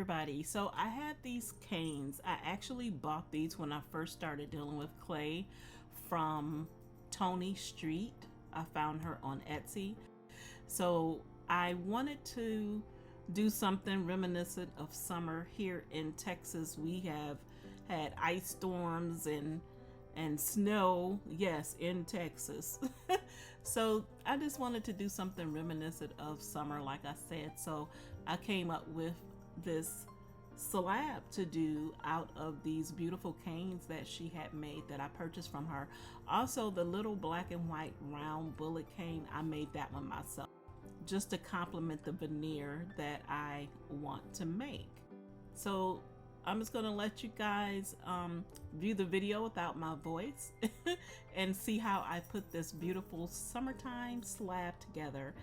everybody. So I had these canes. I actually bought these when I first started dealing with clay from Tony Street. I found her on Etsy. So I wanted to do something reminiscent of summer. Here in Texas, we have had ice storms and snow, yes, in Texas. So I just wanted to do something reminiscent of summer, like I said. So I came up with this slab to do out of these beautiful canes that she had made that I purchased from her. Also, the little black and white round bullet cane, I made that one myself, just to complement the veneer that I want to make. So I'm just gonna let you guys view the video without my voice and see how I put this beautiful summertime slab together.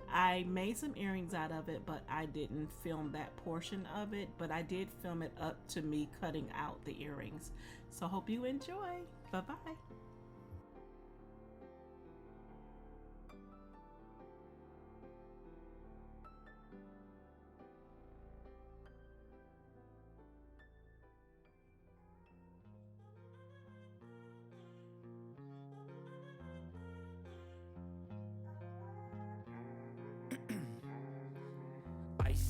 I made some earrings out of it, but I didn't film that portion of it, but I did film it up to me cutting out the earrings. So hope you enjoy. Bye-bye.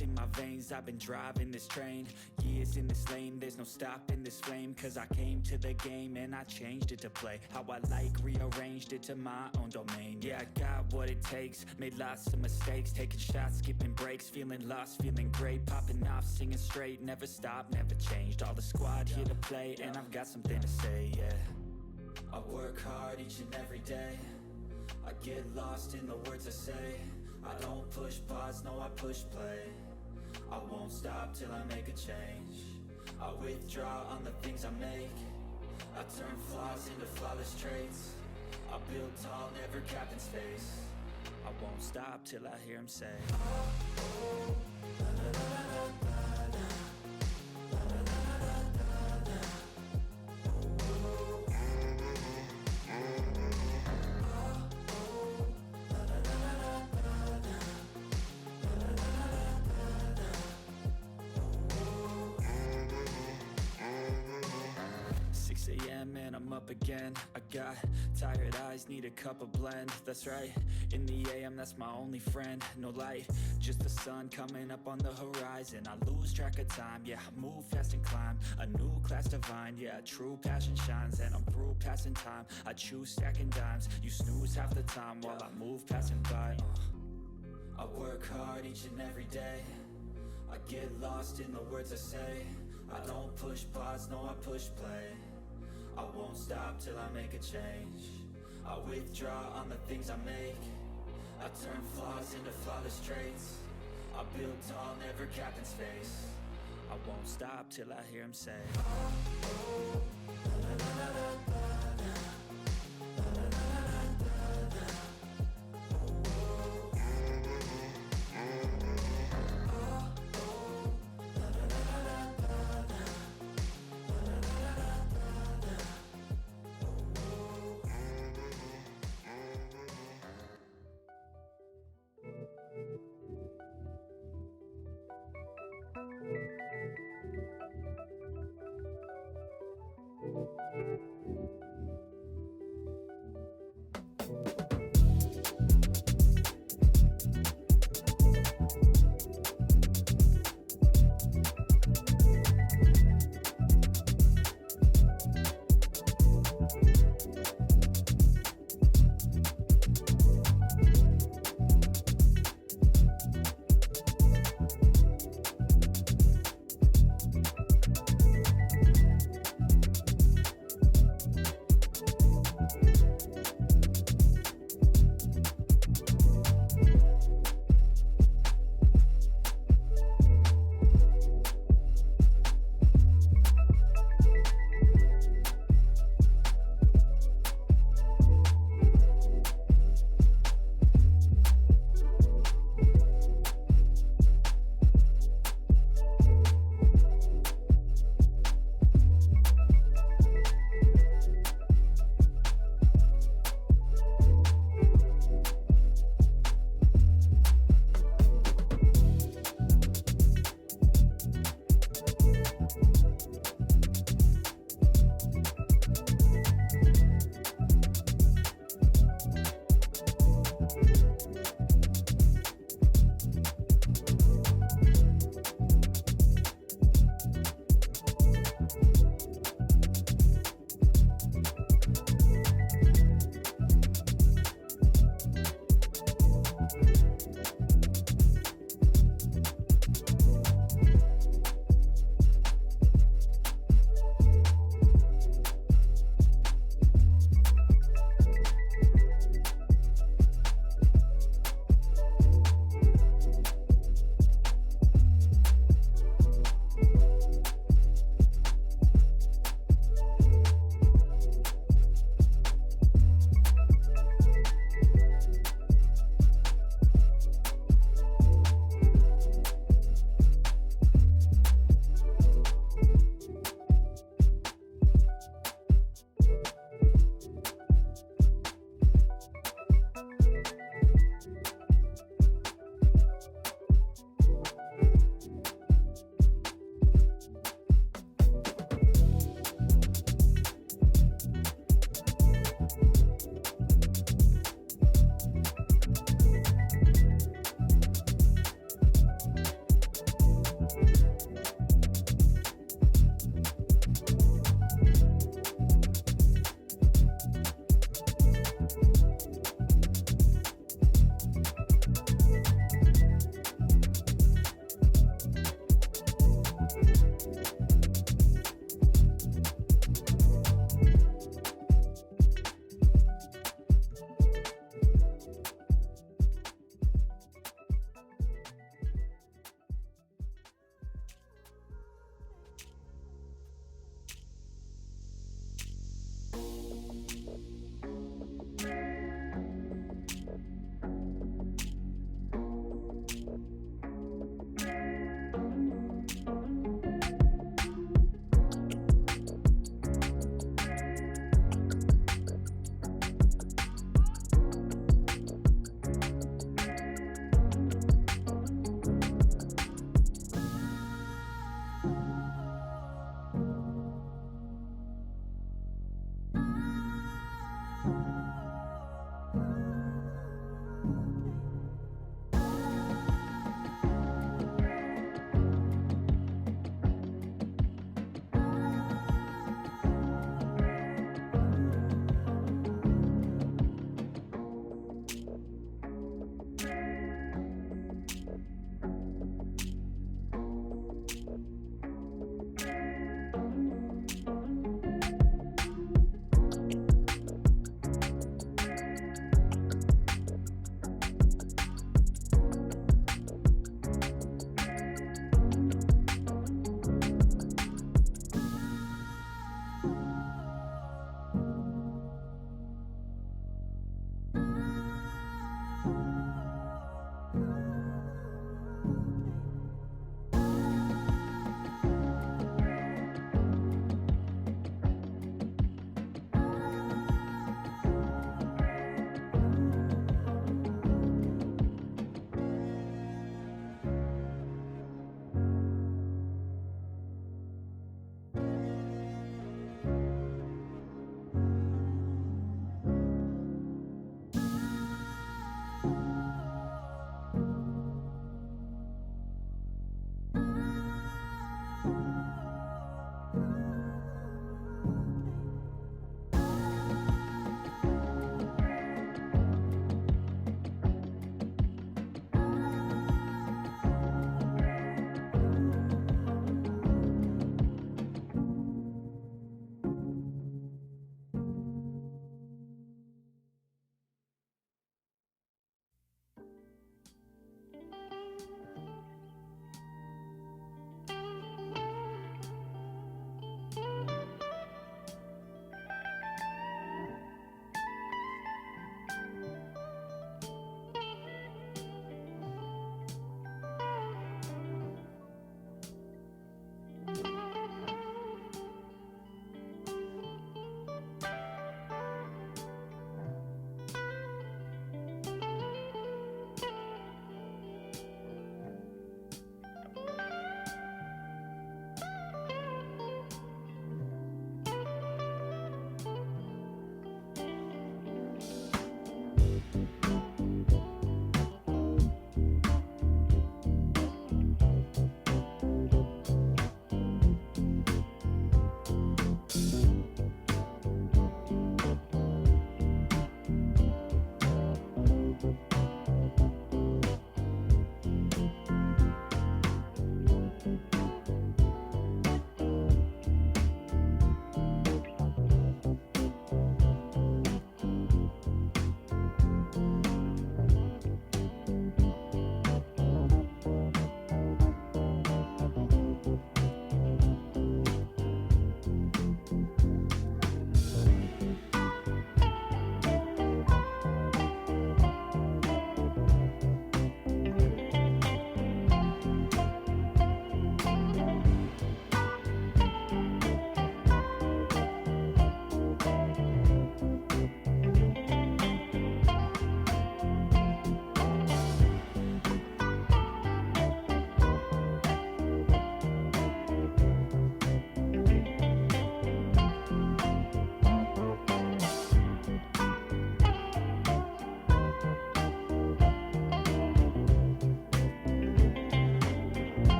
In my veins, I've been driving this train. Years in this lane, there's no stopping this flame. Cause I came to the game and I changed it to play how I like, rearranged it to my own domain. Yeah, I got what it takes, made lots of mistakes, taking shots, skipping breaks, feeling lost, feeling great, popping off, singing straight, never stopped, never changed. All the squad here to play and I've got something to say, yeah. I work hard each and every day, I get lost in the words I say. I don't push pause, no I push play. I won't stop till I make a change. I withdraw on the things I make. I turn flaws into flawless traits. I build tall, never capped in space. I won't stop till I hear him say, oh, oh, la, la, la, la, la. Man, I'm up again. I got tired eyes, need a cup of blend. That's right, in the AM, that's my only friend. No light, just the sun coming up on the horizon. I lose track of time, yeah, I move fast and climb a new class divine, yeah, true passion shines. And I'm through passing time, I choose stacking dimes. You snooze half the time while I move passing by. I work hard each and every day, I get lost in the words I say. I don't push pause, no I push play. I won't stop till I make a change. I withdraw on the things I make. I turn flaws into flawless traits. I build tall, never capped in space. I won't stop till I hear him say, oh, oh.